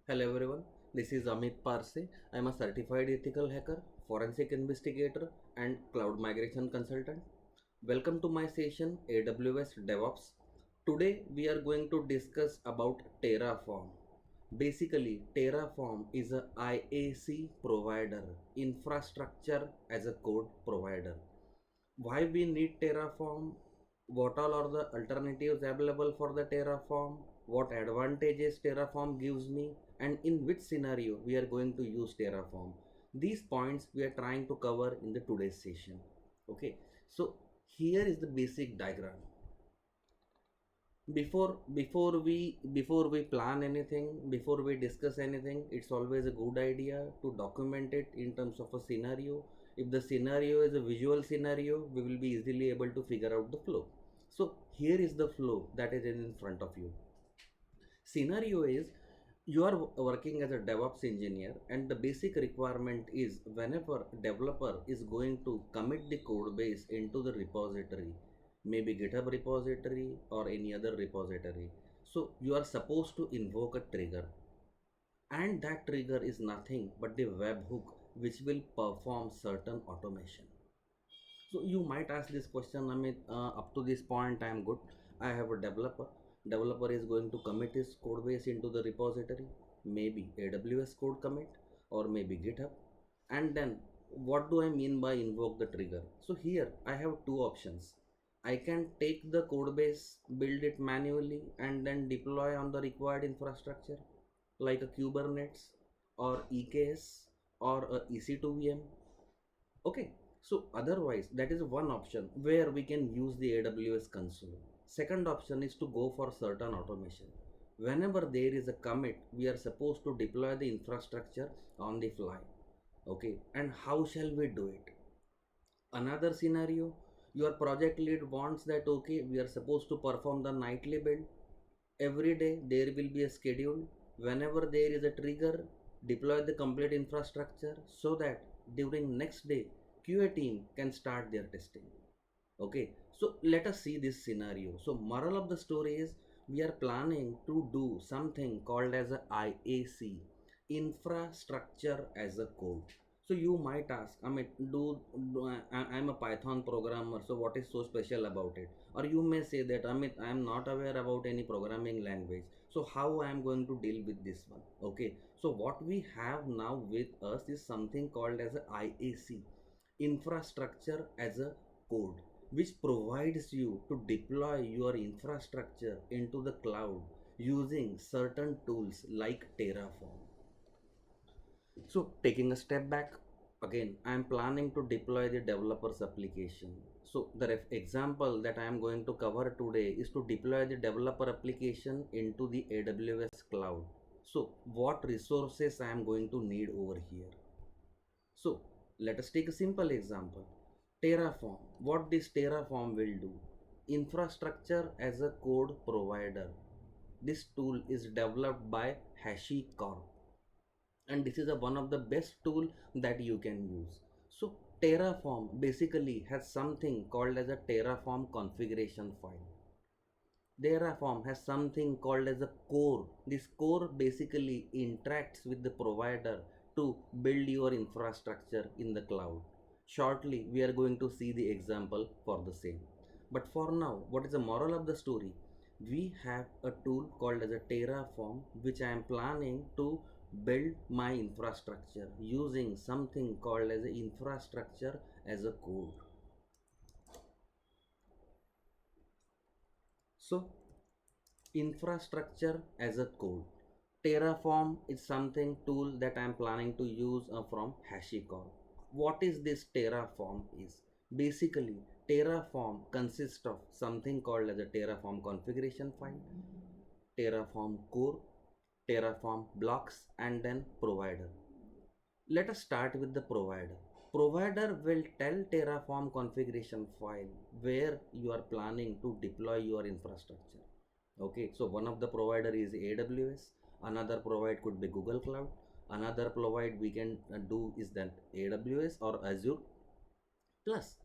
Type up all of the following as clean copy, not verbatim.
Hello everyone, this is Amit Parse. I am a certified ethical hacker, forensic investigator, and cloud migration consultant. Welcome to my session AWS DevOps. Today we are going to discuss about Terraform. Basically, Terraform is a IAC provider, infrastructure as a code provider. Why we need Terraform? What all are the alternatives available for the Terraform? What advantages Terraform gives me? And in which scenario we are going to use Terraform? These points we are trying to cover in the today's session. Okay, so here is the basic diagram. Before we plan anything, before we discuss anything, it's always a good idea to document it in terms of a scenario. If the scenario is a visual scenario, we will be easily able to figure out the flow. So here is the flow that is in front of you. Scenario is, you are working as a DevOps engineer, and the basic requirement is whenever developer is going to commit the code base into the repository, maybe GitHub repository or any other repository, so you are supposed to invoke a trigger, and that trigger is nothing but the webhook which will perform certain automation. So you might ask this question, I mean, up to this point I am good. I have a developer. Developer is going to commit his code base into the repository, maybe AWS code commit or maybe GitHub. And then what do I mean by invoke the trigger? So here I have two options. I can take the code base, build it manually, and then deploy on the required infrastructure like a Kubernetes or EKS or a EC2 VM. Okay, so otherwise, that is one option where we can use the AWS console. Second option is to go for certain automation. Whenever there is a commit, we are supposed to deploy the infrastructure on the fly. Okay, and how shall we do it? Another scenario, your project lead wants that, okay, we are supposed to perform the nightly build. Every day there will be a schedule. Whenever there is a trigger, deploy the complete infrastructure so that during next day QA team can start their testing. Okay, so let us see this scenario. So moral of the story is, we are planning to do something called as a IAC, infrastructure as a code. So you might ask, I mean, I'm a Python programmer, so what is so special about it? Or you may say that, I mean, I'm not aware about any programming language, so how I am going to deal with this one? Okay, so what we have now with us is something called as a IAC, infrastructure as a code, which provides you to deploy your infrastructure into the cloud using certain tools like Terraform. So taking a step back, again, I am planning to deploy the developer's application. So the example that I am going to cover today is to deploy the developer application into the AWS cloud. So what resources I am going to need over here? So let us take a simple example. Terraform. What this Terraform will do? Infrastructure as a code provider. This tool is developed by HashiCorp, and this is one of the best tool that you can use. So Terraform basically has something called as a Terraform configuration file. Terraform has something called as a core. This core basically interacts with the provider to build your infrastructure in the cloud. Shortly, we are going to see the example for the same. But for now, what is the moral of the story? We have a tool called as a Terraform, which I am planning to build my infrastructure using something called as a infrastructure as a code. So infrastructure as a code. Terraform is something tool that I am planning to use from HashiCorp. What is this Terraform is? Basically, Terraform consists of something called as a Terraform configuration file, Terraform core, Terraform blocks, and then provider. Let us start with the provider. Provider will tell Terraform configuration file where you are planning to deploy your infrastructure. Okay, so one of the provider is AWS, another provide could be Google Cloud, another provide we can do is that AWS or Azure. Plus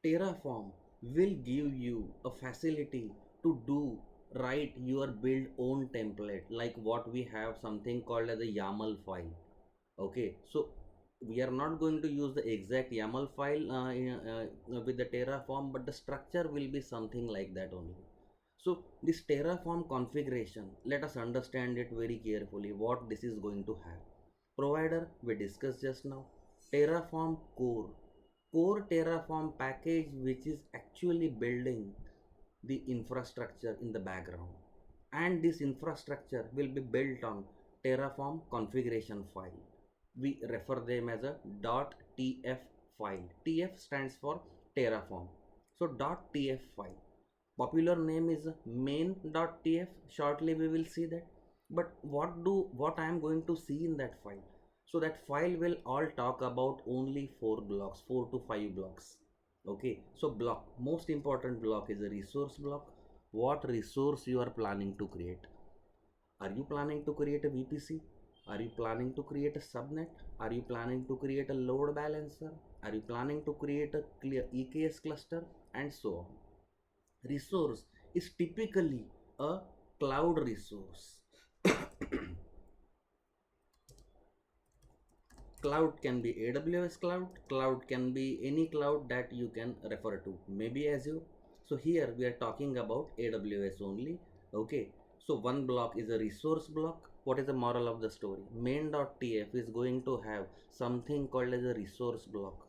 Terraform will give you a facility to do write your build own template, like what we have something called as a YAML file. Okay, so we are not going to use the exact YAML file with the Terraform, but the structure will be something like that only. So this Terraform configuration, let us understand it very carefully what this is going to have. Provider we discussed just now. Terraform core Terraform package, which is actually building the infrastructure in the background, and this infrastructure will be built on Terraform configuration file. We refer them as a .tf file. TF stands for Terraform. So .tf file, popular name is main.tf. Shortly we will see that. But what I am going to see in that file? So that file will all talk about only four blocks, 4 to 5 blocks. Okay, so block, most important block is a resource block. What resource you are planning to create? Are you planning to create a VPC? Are you planning to create a subnet? Are you planning to create a load balancer? Are you planning to create a clear EKS cluster? And so on. Resource is typically a cloud resource. Cloud can be AWS cloud can be any cloud that you can refer to, maybe Azure. So here we are talking about AWS only. Okay, so one block is a resource block. What is the moral of the story? Main.tf is going to have something called as a resource block.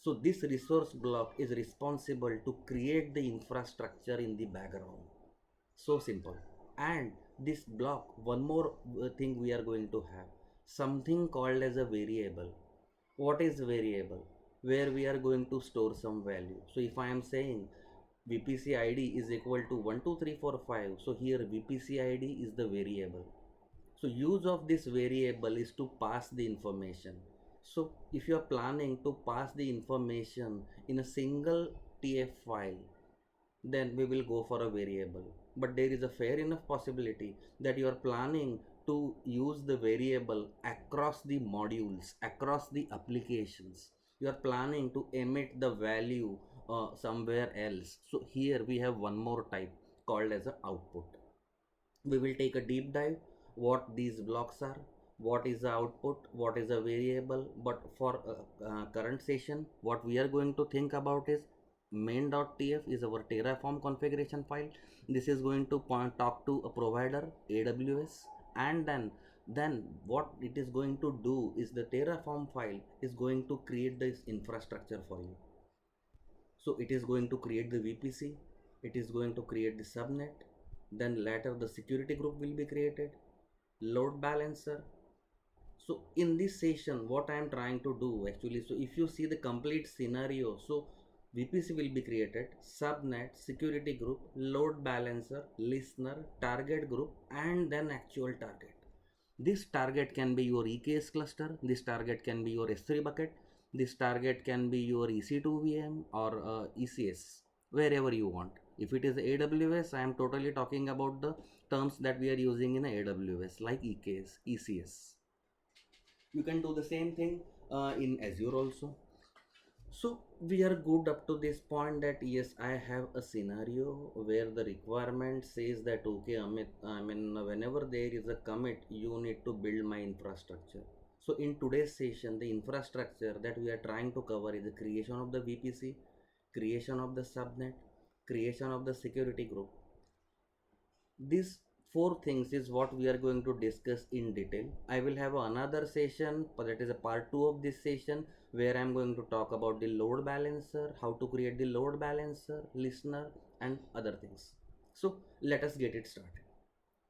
So this resource block is responsible to create the infrastructure in the background. So simple. And this block, one more thing we are going to have, something called as a variable. What is variable? Where we are going to store some value. So if I am saying VPC ID is equal to 12345, so here VPC ID is the variable. So use of this variable is to pass the information. So if you are planning to pass the information in a single TF file, then we will go for a variable. But there is a fair enough possibility that you are planning to use the variable across the modules, across the applications. You are planning to emit the value somewhere else. So here we have one more type called as a output. We will take a deep dive what these blocks are, what is the output, what is a variable. But for current session, what we are going to think about is main.tf is our Terraform configuration file. This is going to talk to a provider AWS, and then what it is going to do is the Terraform file is going to create this infrastructure for you. So it is going to create the VPC, it is going to create the subnet, then later the security group will be created, load balancer. So in this session, what I am trying to do actually, so if you see the complete scenario, so VPC will be created, subnet, security group, load balancer, listener, target group, and then actual target. This target can be your EKS cluster, this target can be your S3 bucket, this target can be your EC2 VM or ECS, wherever you want. If it is AWS, I am totally talking about the terms that we are using in AWS, like EKS, ECS. You can do the same thing in Azure also. So we are good up to this point that yes, I have a scenario where the requirement says that okay, Amit, I mean, whenever there is a commit, you need to build my infrastructure. So in today's session, the infrastructure that we are trying to cover is the creation of the VPC, creation of the subnet, creation of the security group. These four things is what we are going to discuss in detail. I will have another session, but that is a part 2 of this session, where I am going to talk about the load balancer, how to create the load balancer, listener, and other things. So let us get it started.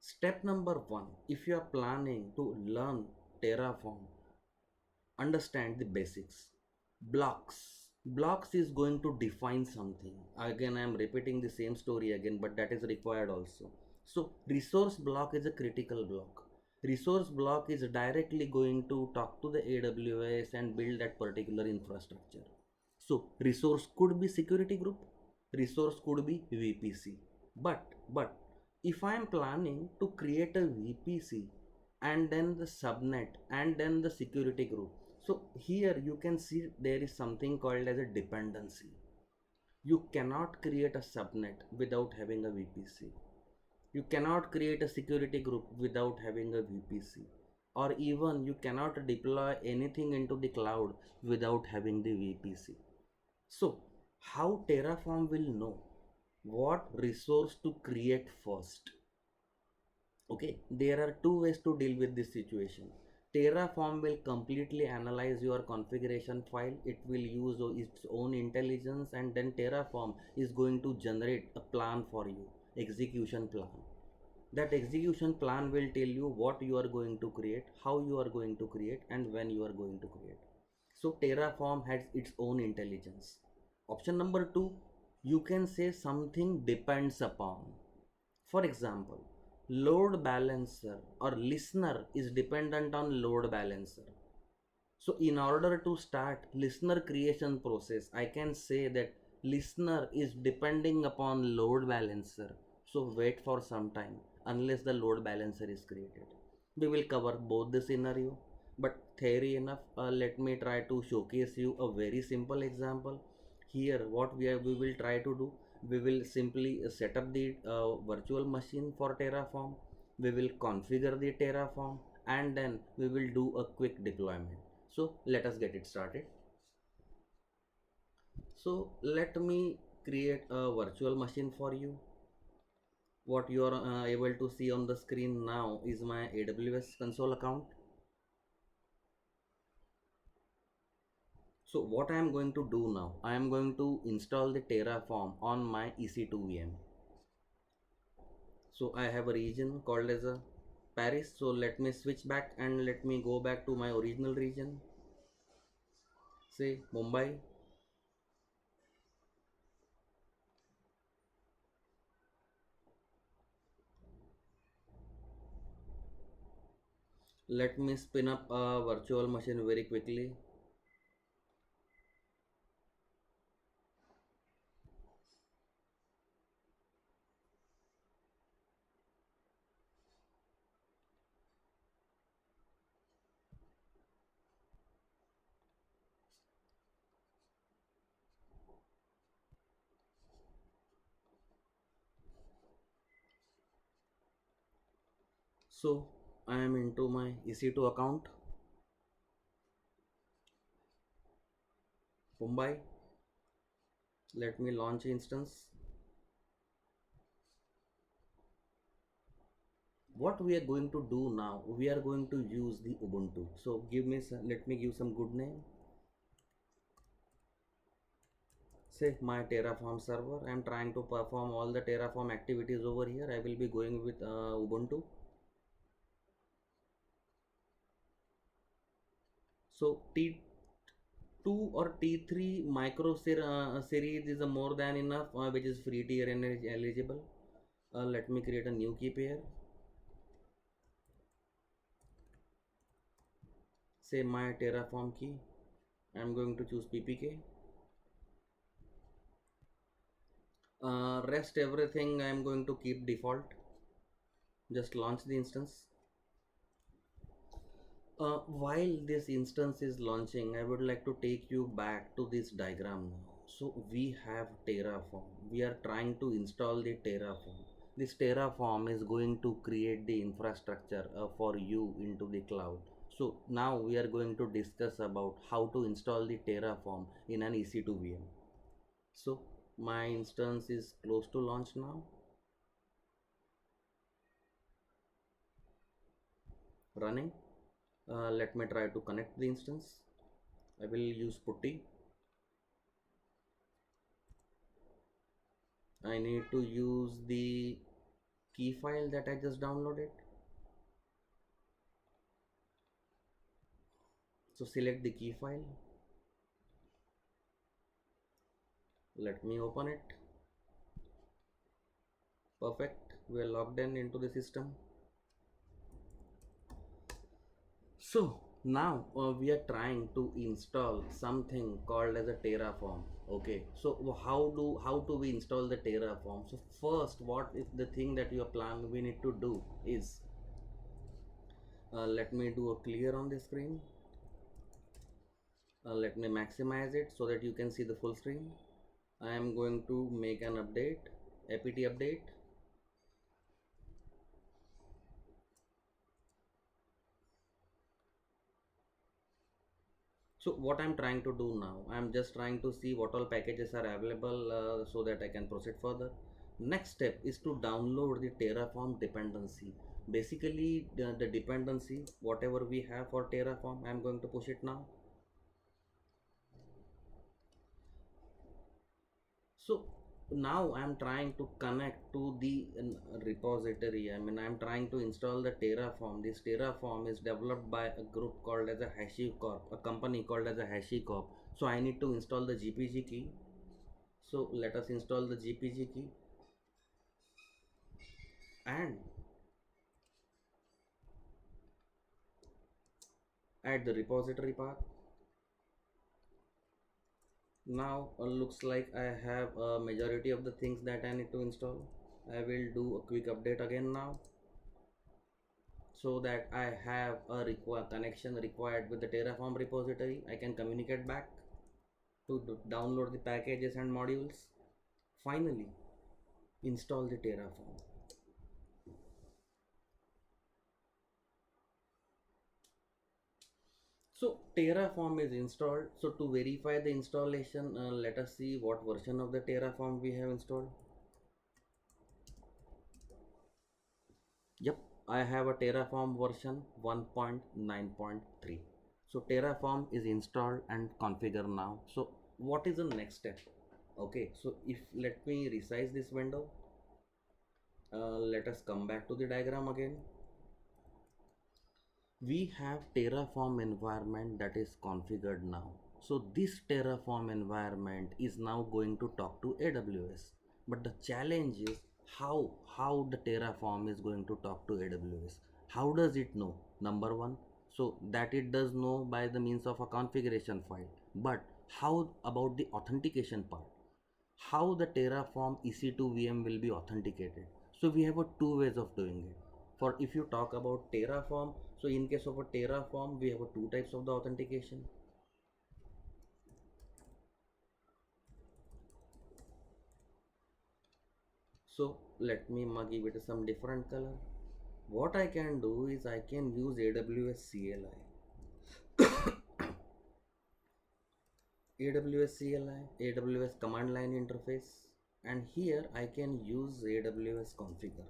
Step number 1, if you are planning to learn Terraform, understand the basics. Blocks is going to define something. Again, I am repeating the same story again, but that is required also. So resource block is a critical block. Resource block is directly going to talk to the AWS and build that particular infrastructure. So resource could be security group, resource could be VPC. But if I am planning to create a VPC and then the subnet and then the security group, so here you can see there is something called as a dependency. You cannot create a subnet without having a VPC. You cannot create a security group without having a VPC, or even you cannot deploy anything into the cloud without having the VPC. So, how Terraform will know what resource to create first? Okay, there are two ways to deal with this situation. Terraform will completely analyze your configuration file. It will use its own intelligence, and then Terraform is going to generate a plan for you, execution plan. That execution plan will tell you what you are going to create, how you are going to create, and when you are going to create. So Terraform has its own intelligence. Option number 2, you can say something depends upon. For example, load balancer or listener is dependent on load balancer. So in order to start listener creation process, I can say that listener is depending upon load balancer. So wait for some time unless the load balancer is created. We will cover both the scenario, but theory enough, let me try to showcase you a very simple example. Here what we will try to do, we will simply set up the virtual machine for Terraform. We will configure the Terraform, and then we will do a quick deployment. So let us get it started. So let me create a virtual machine for you. What you are able to see on the screen now is my AWS console account. So what I am going to do now, I am going to install the Terraform on my EC2 VM. So I have a region called as a Paris. So let me switch back and let me go back to my original region, say Mumbai. Let me spin up a virtual machine very quickly. So I am into my EC2 account, Mumbai. Let me launch instance. What we are going to do now, we are going to use the Ubuntu. So give me some, let me give some good name. Say my Terraform server. I am trying to perform all the Terraform activities over here. I will be going with Ubuntu. So T2 or T3 series is a more than enough, which is free tier and eligible. Let me create a new key pair. Say my Terraform key. I am going to choose PPK. Rest everything I am going to keep default. Just launch the instance. While this instance is launching, I would like to take you back to this diagram now. So we have Terraform. We are trying to install the Terraform. This Terraform is going to create the infrastructure for you into the cloud. So now we are going to discuss about how to install the Terraform in an EC2 VM. So my instance is close to launch now. Running. Let me try to connect the instance. I will use putty. I need to use the key file that I just downloaded. So select the key file. Let me open it. Perfect. We are logged in into the system. So now we are trying to install something called as a Terraform. Okay, so how do we install the Terraform? So first, what is the thing that you are planning we need to do is, let me do a clear on the screen. Let me maximize it so that you can see the full screen. I am going to make an update, apt update. So what I'm trying to do now, I'm just trying to see what all packages are available so that I can proceed further. Next step is to download the Terraform dependency. Basically the dependency whatever we have for Terraform, I'm going to push it now. So now I'm trying to connect to the repository. I mean, I'm trying to install the Terraform. This Terraform is developed by a group called as a HashiCorp, a company called as a HashiCorp. So I need to install the GPG key. So let us install the GPG key and add the repository path. Now looks like I have a majority of the things that I need to install. I will do a quick update again now, so that I have a connection required with the Terraform repository. I can communicate back to download the packages and modules. Finally, install the Terraform. So Terraform is installed. So to verify the installation, let us see what version of the Terraform we have installed. Yep, I have a Terraform version 1.9.3. So Terraform is installed and configured now. So what is the next step? Okay, so if let me resize this window. Let us come back to the diagram again. We have Terraform environment that is configured now. So this Terraform environment is now going to talk to AWS. But the challenge is how the Terraform is going to talk to AWS. How does it know? Number one, so that it does know by the means of a configuration file. But how about the authentication part? How the Terraform EC2 VM will be authenticated? So we have a two ways of doing it. For if you talk about Terraform, so in case of a Terraform, we have a two types of the authentication. So let me give it some different color. What I can do is I can use AWS CLI. AWS CLI, AWS command line interface, and here I can use AWS configure.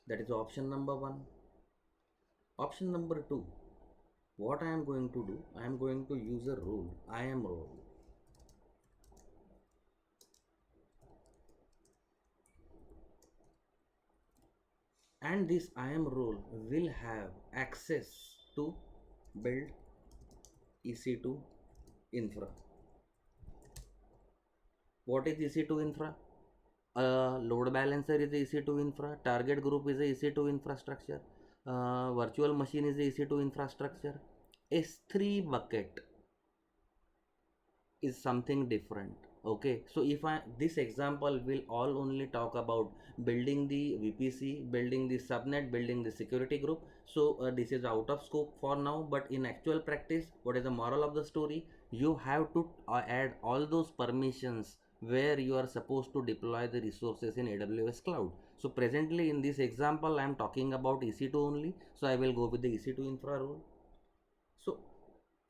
That is option number one. Option number two, what I am going to do, I am going to use a rule, IAM rule. And this IAM rule will have access to build EC2 infra. What is EC2 infra? Load balancer is EC2 infra, target group is a EC2 infrastructure, virtual machine is a EC2 infrastructure, S3 bucket is something different. Okay, so if I this example will all only talk about building the VPC, building the subnet, building the security group. So this is out of scope for now, but in actual practice, what is the moral of the story? You have to add all those permissions where you are supposed to deploy the resources in AWS cloud. So presently in this example I am talking about EC2 only, so I will go with the EC2 infra rule. So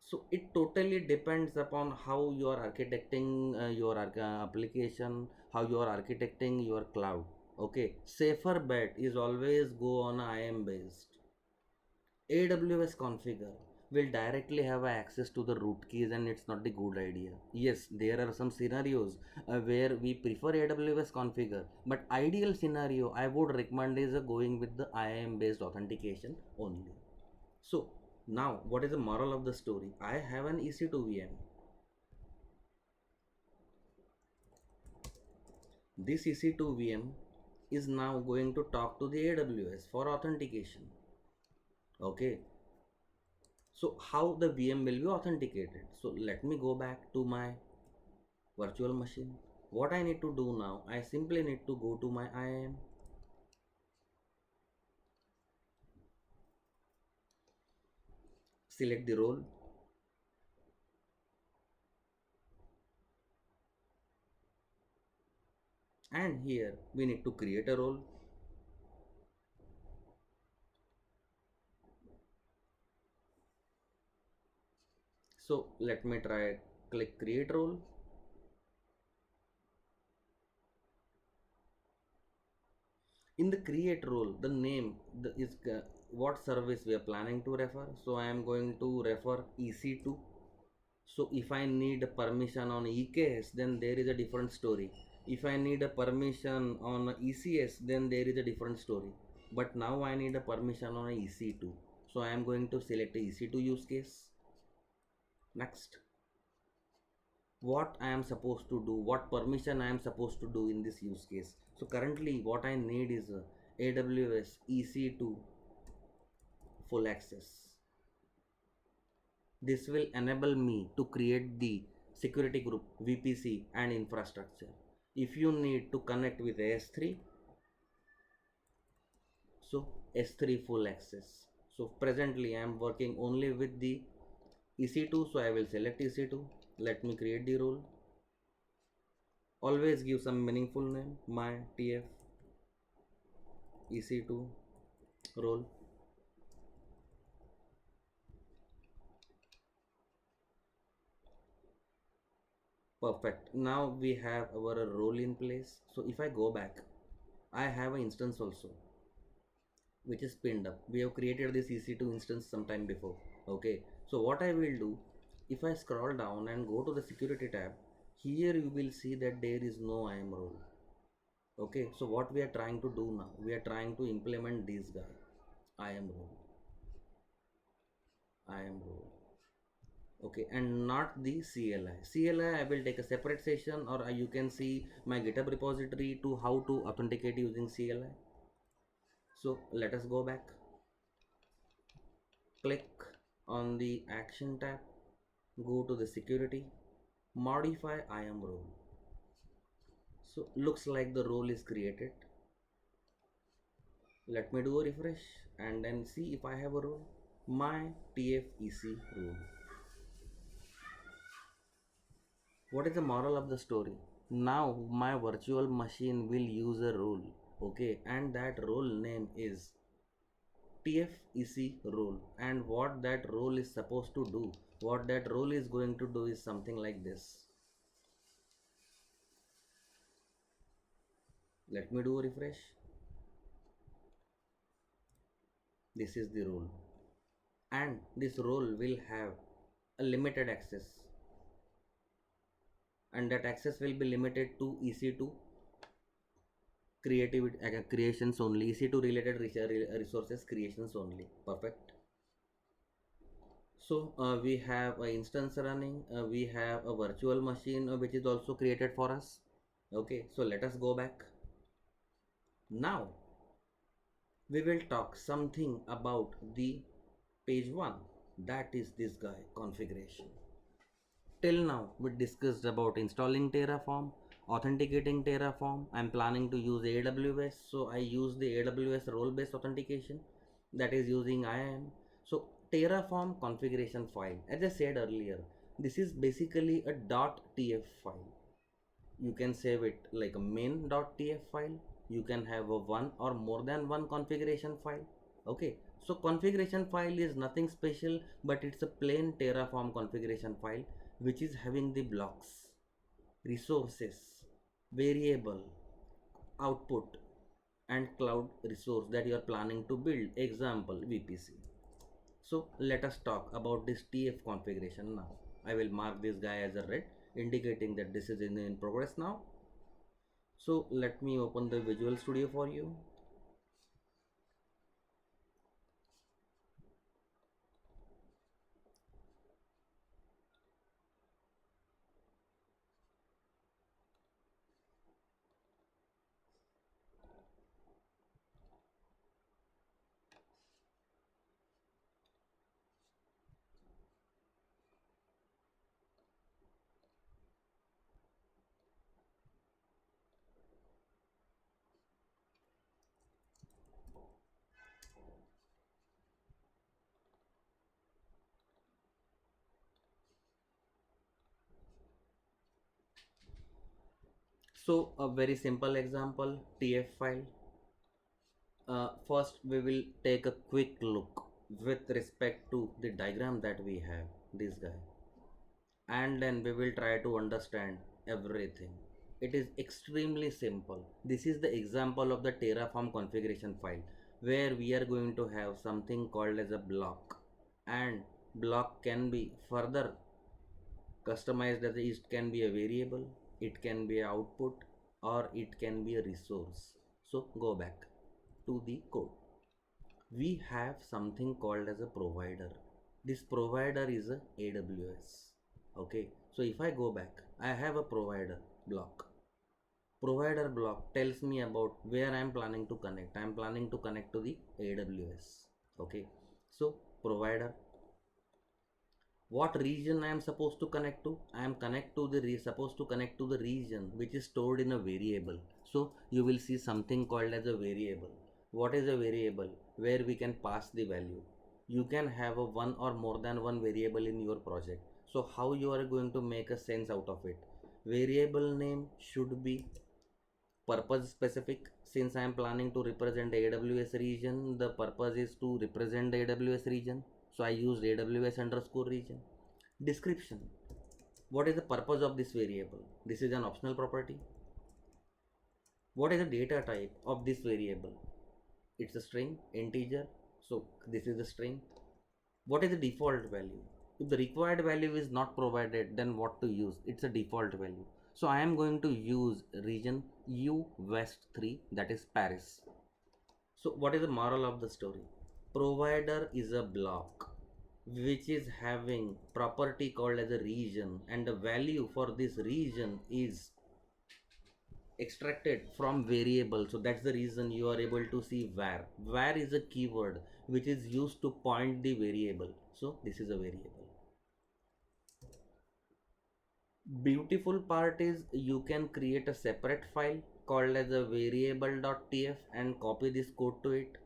so it totally depends upon how you are architecting your application, how you are architecting your cloud. Okay, safer bet is always go on IAM based. AWS configure will directly have access to the root keys, and it's not a good idea. Yes, there are some scenarios where we prefer AWS configure, but ideal scenario I would recommend is going with the IAM based authentication only. So now what is the moral of the story? I have an EC2 VM. This EC2 VM is now going to talk to the AWS for authentication. Okay. So how the VM will be authenticated? So let me go back to my virtual machine. What I need to do now, I simply need to go to my IAM, select the role, and here we need to create a role. So let me try, click create role. In the create role, the name is what service we are planning to refer. So I am going to refer EC2. So if I need a permission on EKS, then there is a different story. If I need a permission on ECS, then there is a different story. But now I need a permission on EC2. So I am going to select a EC2 use case. Next, what I am supposed to do, what permission I am supposed to do in this use case. So currently what I need is AWS EC2 full access. This will enable me to create the security group, VPC and infrastructure. If you need to connect with S3, so S3 full access. So presently I am working only with the EC2, so I will select EC2. Let me create the role. Always give some meaningful name, my TF EC2 role. Perfect. Now we have our role in place. So if I go back, I have an instance also which is pinned up. We have created this EC2 instance sometime before. Okay. So what I will do, if I scroll down and go to the security tab, here you will see that there is no IAM role. Okay. So what we are trying to do now, we are trying to implement this guy, IAM role, IAM role. Okay, and not the CLI. I will take a separate session, or you can see my GitHub repository to how to authenticate using CLI. So let us go back, click on the action tab, go to the security, modify IAM role. So looks like the role is created. Let me do a refresh and then see if I have a role, my TFEC role. What is the moral of the story? Now my virtual machine will use a role, okay, and that role name is TFEC role, and what that role is supposed to do, what that role is going to do is something like this. Let me do a refresh. This is the role, and this role will have a limited access, and that access will be limited to EC2 creative creations only, EC2 related resources creations only. Perfect. So we have an instance running, we have a virtual machine which is also created for us. Okay, so let us go back. Now we will talk something about the page 1, that is this guy, configuration. Till now we discussed about installing Terraform, authenticating Terraform. I'm planning to use AWS, so I use the AWS role based authentication, that is using IAM. So Terraform configuration file, as I said earlier, this is basically a .tf file. You can save it like a main.tf file. You can have a one or more than one configuration file. Okay, so configuration file is nothing special, but it's a plain Terraform configuration file which is having the blocks, resources, variable, output, and cloud resource that you are planning to build, example VPC. So let us talk about this TF configuration now. I will mark this guy as a red, indicating that this is in progress now. So let me open the Visual Studio for you. So a very simple example, TF file. First we will take a quick look with respect to the diagram that we have, this guy. and then we will try to understand everything. It is extremely simple. This is the example of the Terraform configuration file where we are going to have something called as a block, and block can be further customized as it can be a variable, it can be output, or it can be a resource. So go back to the code. We have something called as a provider. This provider is a AWS. Okay, so if I go back, I have a provider block. Provider block tells me about where I am planning to connect. I am planning to connect to the AWS. Okay, so provider, what region I am supposed to connect to? I am supposed to connect to the region which is stored in a variable. So you will see something called as a variable. What is a variable? Where we can pass the value. You can have a one or more than one variable in your project. So how you are going to make a sense out of it? Variable name should be purpose specific. Since I am planning to represent the AWS region, the purpose is to represent the AWS region, so I used AWS underscore region. Description, what is the purpose of this variable? This is an optional property. What is the data type of this variable? It's a string, integer, so this is the string. What is the default value? If the required value is not provided, then what to use? It's a default value. So I am going to use region U West 3, that is Paris. So what is the moral of the story? Provider is a block which is having property called as a region, and the value for this region is extracted from variable. So that's the reason you are able to see var is a keyword which is used to point the variable. So this is a variable. Beautiful part is you can create a separate file called as a variable.tf and copy this code to it.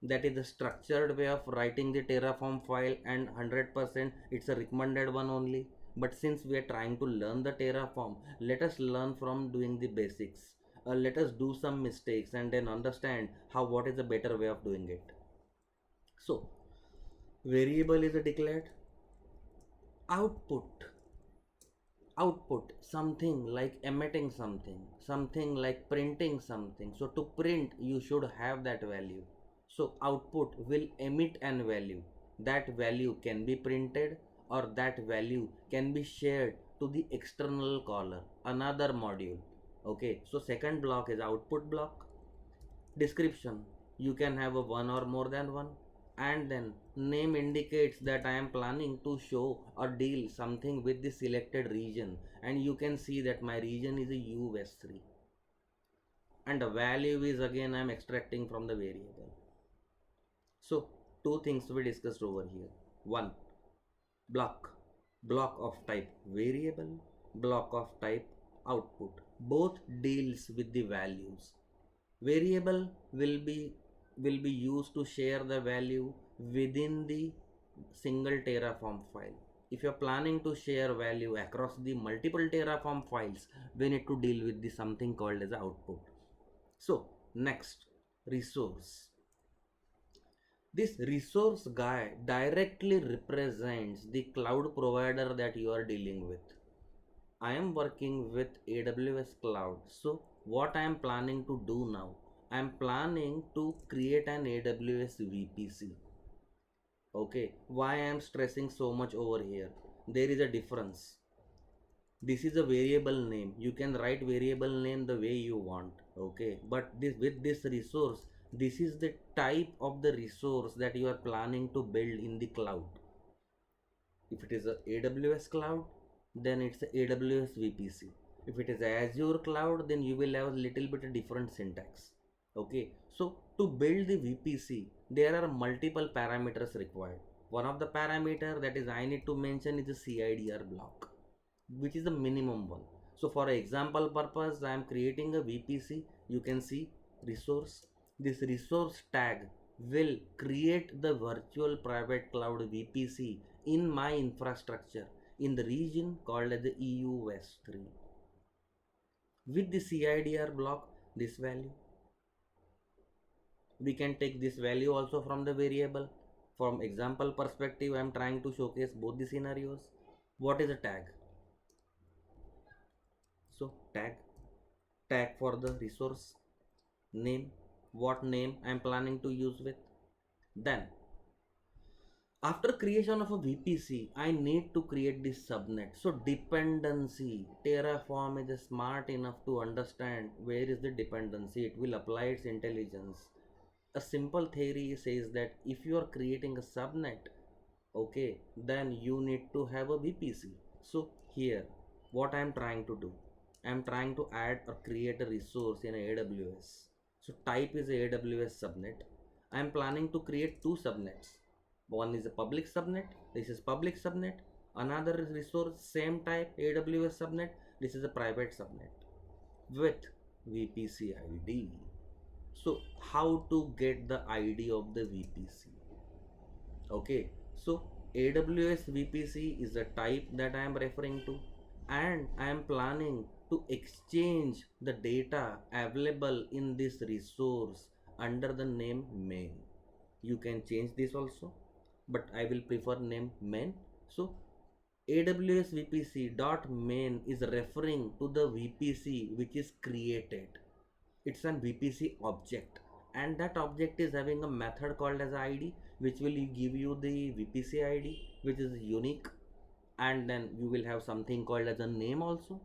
That is the structured way of writing the Terraform file, and 100% it's a recommended one only. But since we are trying to learn the Terraform, let us learn from doing the basics. Let us do some mistakes and then understand how what is a better way of doing it. So variable is a declared. Output output, something like emitting something, something like printing something. So to print you should have that value. So output will emit an value. That value can be printed, or that value can be shared to the external caller, another module. Okay, so second block is output block. Description, you can have a one or more than one. And then name indicates that I am planning to show or deal something with the selected region, and you can see that my region is a US3, and the value is again I am extracting from the variable. So two things we discussed over here. One, block, block of type variable, block of type output, both deals with the values. Variable will be used to share the value within the single Terraform file. If you're planning to share value across the multiple Terraform files, we need to deal with the something called as output. So next, resource. This resource guy directly represents the cloud provider that you are dealing with. I am working with AWS cloud. So what I am planning to do now, I am planning to create an AWS VPC. Okay, why I am stressing so much over here? There is a difference. This is a variable name. You can write variable name the way you want. Okay, but this with this resource, this is the type of the resource that you are planning to build in the cloud. If it is a AWS cloud, then it's a AWS VPC. If it is Azure cloud, then you will have a little bit of different syntax. Okay, so to build the VPC, there are multiple parameters required. One of the parameter that is I need to mention is the CIDR block, which is the minimum one. So for example purpose, I am creating a VPC. You can see resource. This resource tag will create the virtual private cloud VPC in my infrastructure in the region called as the EU West 3. With the CIDR block, this value, we can take this value also from the variable. From example perspective, I am trying to showcase both the scenarios. What is a tag? So tag for the resource name, what name I'm planning to use with. Then after creation of a VPC, I need to create this subnet. So dependency, Terraform is smart enough to understand where is the dependency. It will apply its intelligence. A simple theory says that if you are creating a subnet, okay, then you need to have a VPC. So here, what I am trying to do, I am trying to add or create a resource in AWS. So type is AWS subnet. I am planning to create two subnets. One is a public subnet. This is public subnet. Another is resource same type AWS subnet. This is a private subnet with VPC ID. So how to get the ID of the VPC? Okay, so AWS VPC is the type that I am referring to, and I am planning to exchange the data available in this resource under the name main. You can change this also, but I will prefer name main. So AWS VPC dot main is referring to the VPC which is created. It's an VPC object, and that object is having a method called as ID, which will give you the VPC ID, which is unique, and then you will have something called as a name also.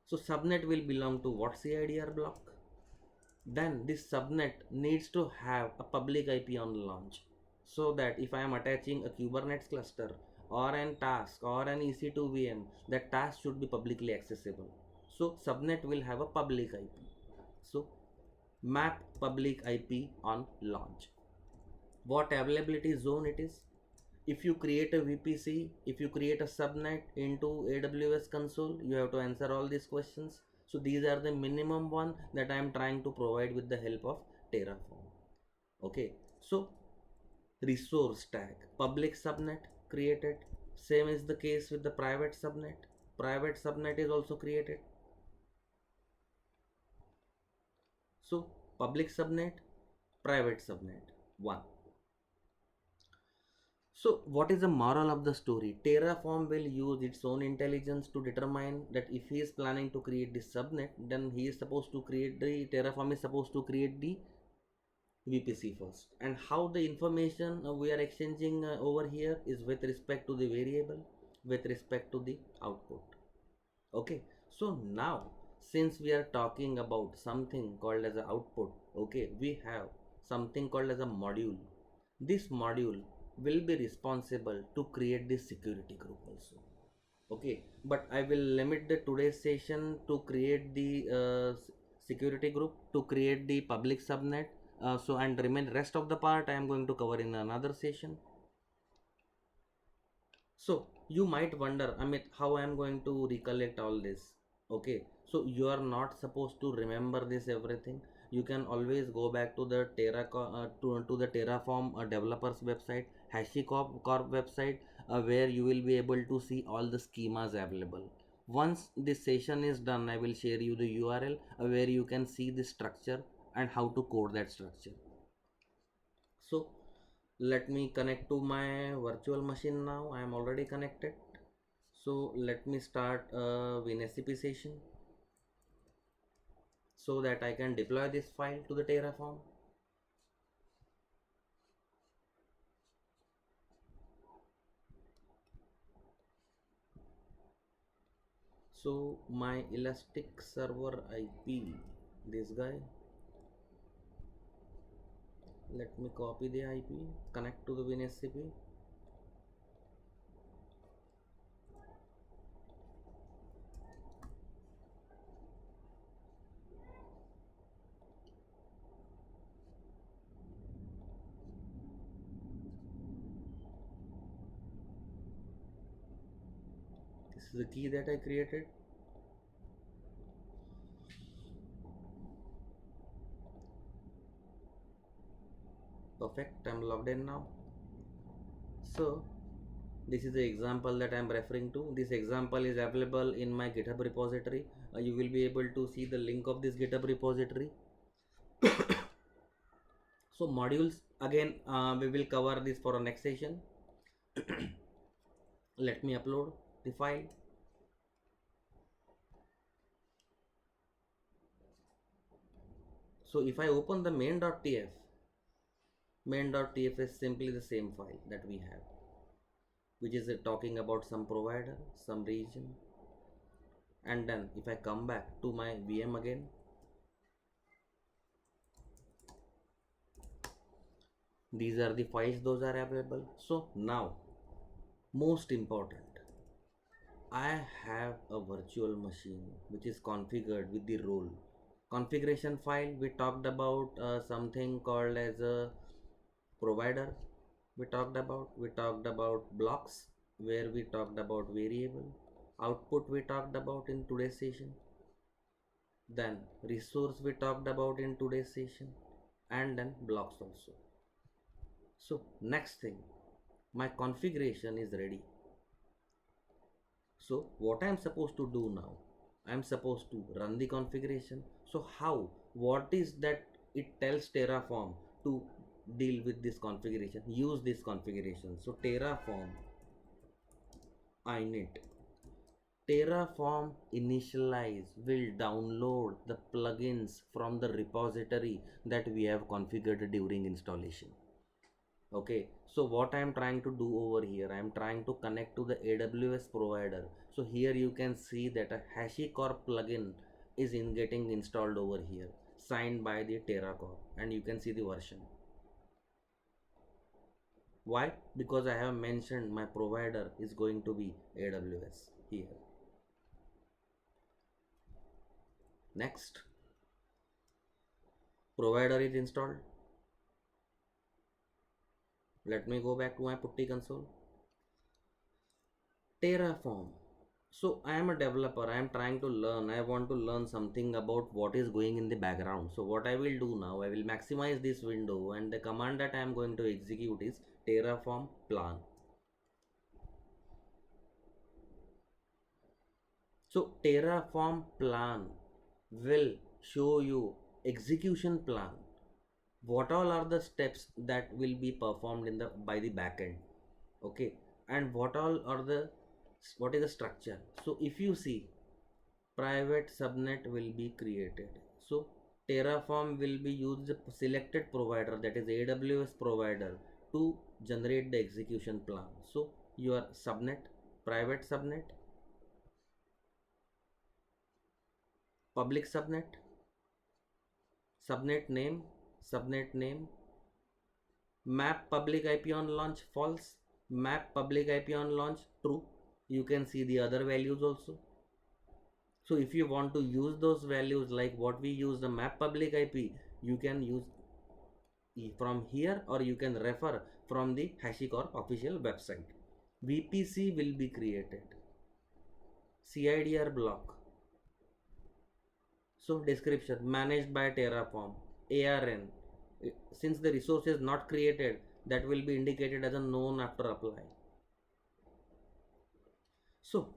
So subnet will belong to what CIDR block. Then this subnet needs to have a public IP on launch, so that if I am attaching a Kubernetes cluster or an task or an EC2 VM, that task should be publicly accessible. So subnet will have a public IP. So map public IP on launch. What availability zone it is? If you create a VPC, if you create a subnet into AWS console, you have to answer all these questions. So these are the minimum one that I am trying to provide with the help of Terraform. Okay, so resource tag, public subnet created. Same is the case with the private subnet. Private subnet is also created. So public subnet, private subnet, one. So, what is the moral of the story? Terraform will use its own intelligence to determine that if he is planning to create this subnet, then he is supposed to create the Terraform is supposed to create the VPC first. And how the information we are exchanging over here is with respect to the variable, with respect to the output. Okay, so now since we are talking about something called as a output, okay, we have something called as a module. This module will be responsible to create this security group also. Okay, but I will limit the today's session to create the security group, to create the public subnet. So and remain rest of the part I am going to cover in another session. So you might wonder, Amit, how I am going to recollect all this. Okay, so you are not supposed to remember this everything. You can always go back to the to the Terraform developers website, HashiCorp website, where you will be able to see all the schemas available. Once this session is done, I will share you the URL where you can see the structure and how to code that structure. So let me connect to my virtual machine now. I am already connected. So let me start a WinSCP session so that I can deploy this file to the Terraform. So my Elastic server IP, this guy, let me copy the IP, connect to the WinSCP. This is the key that I created. Perfect, I'm logged in now. So this is the example that I am referring to. This example is available in my GitHub repository. You will be able to see the link of this GitHub repository. So modules again, we will cover this for a next session. Let me upload. the file. So if I open the main.tf, main.tf is simply the same file that we have, which is talking about some provider, some region. And then if I come back to my VM again, these are the files, those are available. So now, most important, I have a virtual machine which is configured with the role. Configuration file, we talked about something called as a provider. We talked about blocks, where we talked about variable. Output we talked about in today's session. Then resource we talked about in today's session, and then blocks also. So next thing, my configuration is ready. So what I am supposed to do now, I am supposed to run the configuration. So how, what is that it tells Terraform to deal with this configuration, use this configuration? So Terraform init, Terraform initialize will download the plugins from the repository that we have configured during installation. Okay, so what I am trying to do over here, I am trying to connect to the AWS provider. So here you can see that a HashiCorp plugin is in getting installed over here, signed by the Terracorp, and you can see the version. Why? Because I have mentioned my provider is going to be AWS here. Next, provider is installed. Let me go back to my putty console. Terraform. So I am a developer, I am trying to learn, I want to learn something about what is going in the background. So what I will do now, I will maximize this window, and the command that I am going to execute is Terraform plan. So Terraform plan will show you execution plan. What all are the steps that will be performed in the by the backend? Okay, and what all are the, what is the structure? So if you see, private subnet will be created. So Terraform will be used the selected provider, that is AWS provider, to generate the execution plan. So your subnet, private subnet, public subnet, subnet name, map public IP on launch false, map public IP on launch true. You can see the other values also. So if you want to use those values like what we use the map public IP, you can use from here, or you can refer from the HashiCorp official website. VPC will be created. CIDR block. So description managed by Terraform. ARN. Since the resource is not created, that will be indicated as a known after apply. So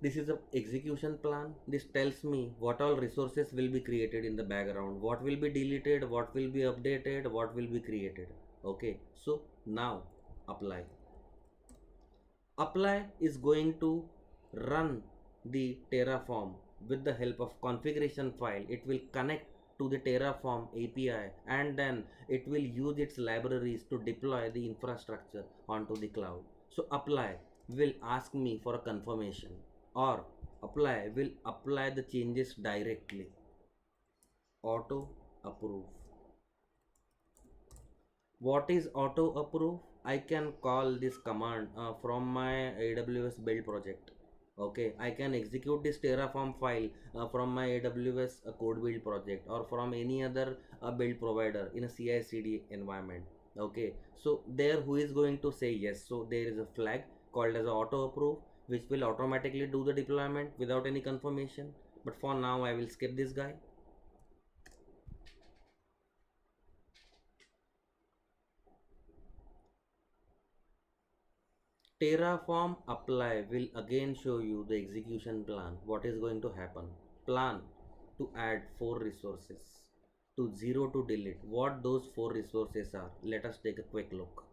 this is a execution plan. This tells me what all resources will be created in the background, what will be deleted, what will be updated, what will be created. Okay, so now apply. Apply is going to run the Terraform with the help of configuration file. It will connect to the Terraform API, and then it will use its libraries to deploy the infrastructure onto the cloud. So apply will ask me for a confirmation, or apply will apply the changes directly. Auto approve. What is auto approve? I can call this command from my AWS build project. Okay, I can execute this Terraform file from my AWS code build project, or from any other build provider in a CI/CD environment. Okay, so there who is going to say yes? So there is a flag called as auto approve, which will automatically do the deployment without any confirmation. But for now I will skip this guy. Terraform apply will again show you the execution plan. What is going to happen? Plan to add 4 resources, to 0 to delete. What those 4 resources are? Let us take a quick look.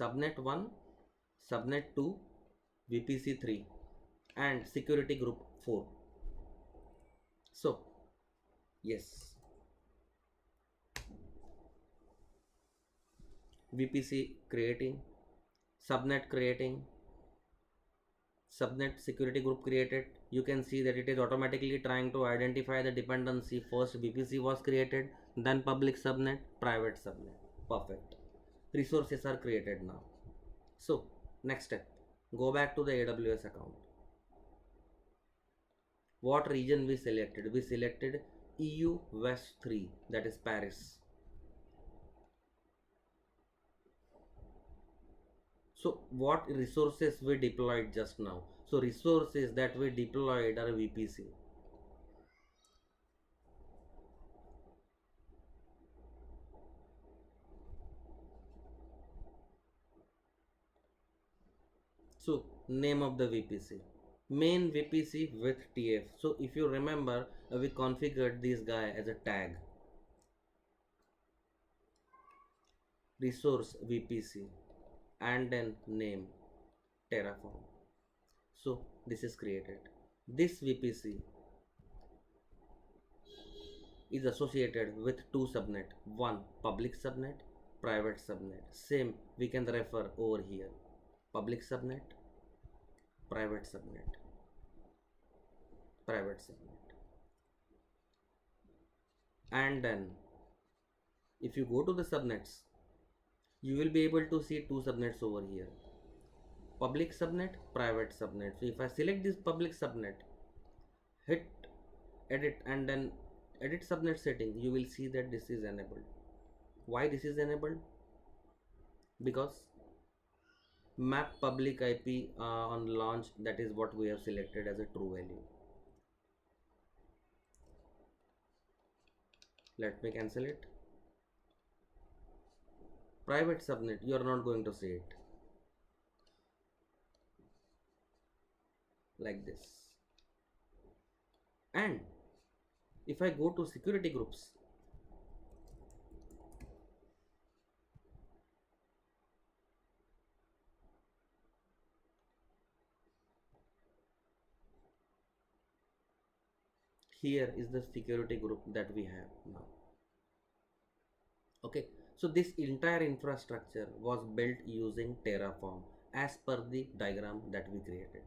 Subnet 1, subnet 2, VPC 3, and security group 4. So, yes, VPC creating, subnet creating, subnet security group created. You can see that it is automatically trying to identify the dependency. First VPC was created, then public subnet, private subnet. Perfect. Resources are created now. So next step, go back to the AWS account. What region we selected? We selected EU West 3, that is Paris. So what resources we deployed just now? So resources that we deployed are VPC. So name of the VPC, main VPC with TF. So if you remember, we configured this guy as a tag, resource VPC, and then name Terraform. So this is created. This VPC is associated with two subnet, one public subnet, private subnet. Same we can refer over here, public subnet, private subnet, private subnet. And then if you go to the subnets, you will be able to see two subnets over here, public subnet, private subnet. So if I select this public subnet, hit edit, and then edit subnet setting, you will see that this is enabled. Why this is enabled? Because map public IP on launch, that is what we have selected as a true value. Let me cancel it. Private subnet, you are not going to see it like this. And if I go to security groups, here is the security group that we have now. Okay, so this entire infrastructure was built using Terraform as per the diagram that we created.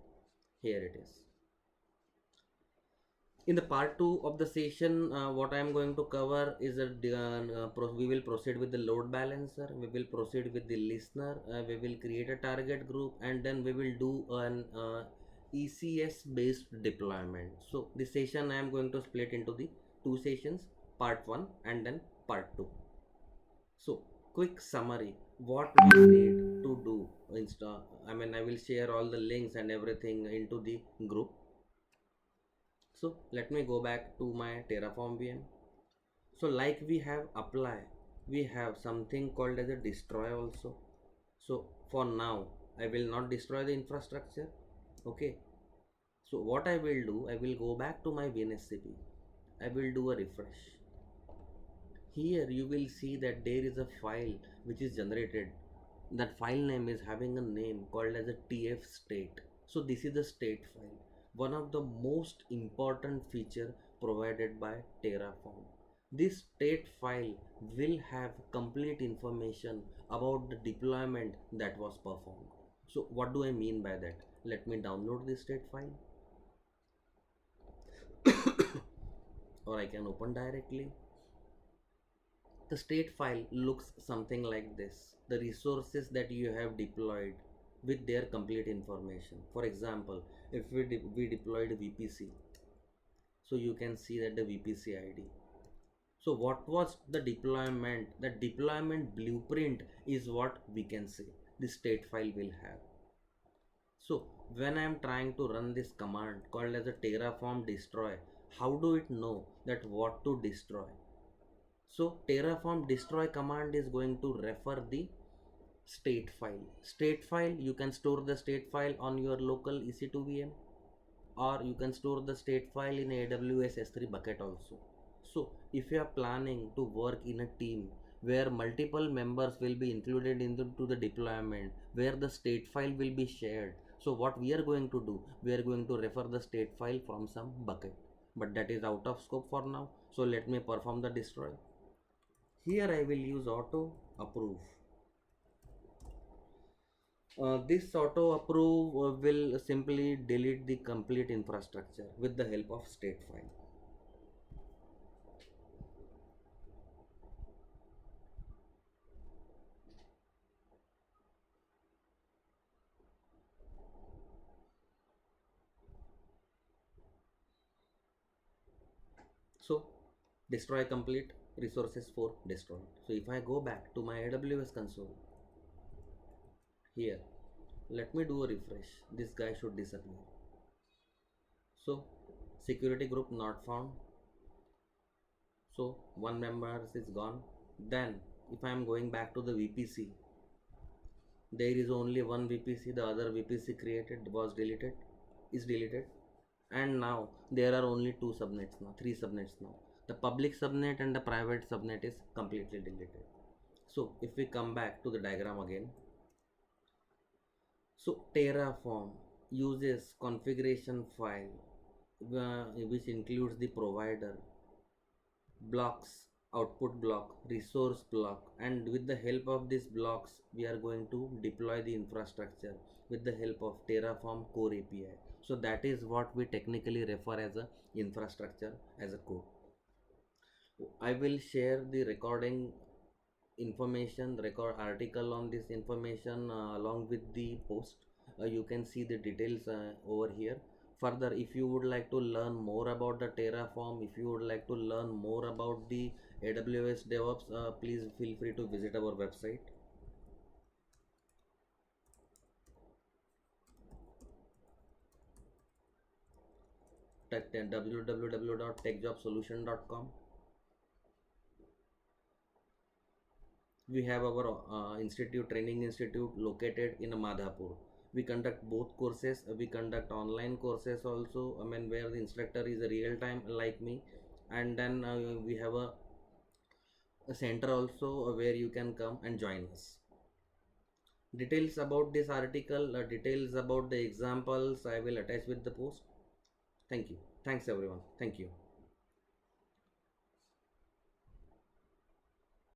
Here it is. In the part 2 of the session, what I am going to cover is we will proceed with the load balancer, we will proceed with the listener, we will create a target group, and then we will do an ECS based deployment. So this session I am going to split into the two sessions, part 1 and then part 2. So quick summary, what we need to do. I will share all the links and everything into the group. So let me go back to my Terraform VM. So like we have apply, we have something called as a destroy also. So for now, I will not destroy the infrastructure. Okay. So what I will do, I will go back to my VNSCP. I will do a refresh. Here you will see that there is a file which is generated. That file name is having a name called as a TF state. So this is the state file, one of the most important feature provided by Terraform. This state file will have complete information about the deployment that was performed. So what do I mean by that? Let me download this state file or I can open directly. The state file looks something like this. The resources that you have deployed with their complete information. For example, if we deployed VPC, so you can see that the VPC ID. So what was the deployment? The deployment blueprint is what we can say the state file will have. So when I am trying to run this command called as a Terraform destroy, how do it know that what to destroy? So Terraform destroy command is going to refer the state file. State file, you can store the state file on your local EC2 VM, or you can store the state file in AWS S3 bucket also. So if you are planning to work in a team where multiple members will be included into the deployment, where the state file will be shared, So what we are going to do, we are going to refer the state file from some bucket, but that is out of scope for now. So let me perform the destroy. Here I will use auto approve. This auto approve will simply delete the complete infrastructure with the help of state file. So destroy complete, resources for destroyed. So if I go back to my AWS console, here let me do a refresh. This guy should disappear. So security group not found. So one member is gone. Then if I am going back to the VPC, there is only one VPC. The other VPC created was deleted, is deleted, and now there are only two subnets now, three subnets now. The public subnet and the private subnet is completely deleted. So if we come back to the diagram again, so Terraform uses configuration file which includes the provider, blocks, output block, resource block, and with the help of these blocks we are going to deploy the infrastructure with the help of Terraform core API. So that is what we technically refer as a infrastructure as a code. I will share the recording information, record article on this information along with the post. You can see the details over here. Further, if you would like to learn more about the Terraform, if you would like to learn more about the AWS DevOps, please feel free to visit our website www.techjobsolution.com. We have our training institute located in Madhapur. We conduct both courses. We conduct online courses also, I mean, where the instructor is a real time like me, and then we have a center also where you can come and join us. Details about this article, details about the examples I will attach with the post. Thank you. Thanks everyone. Thank you.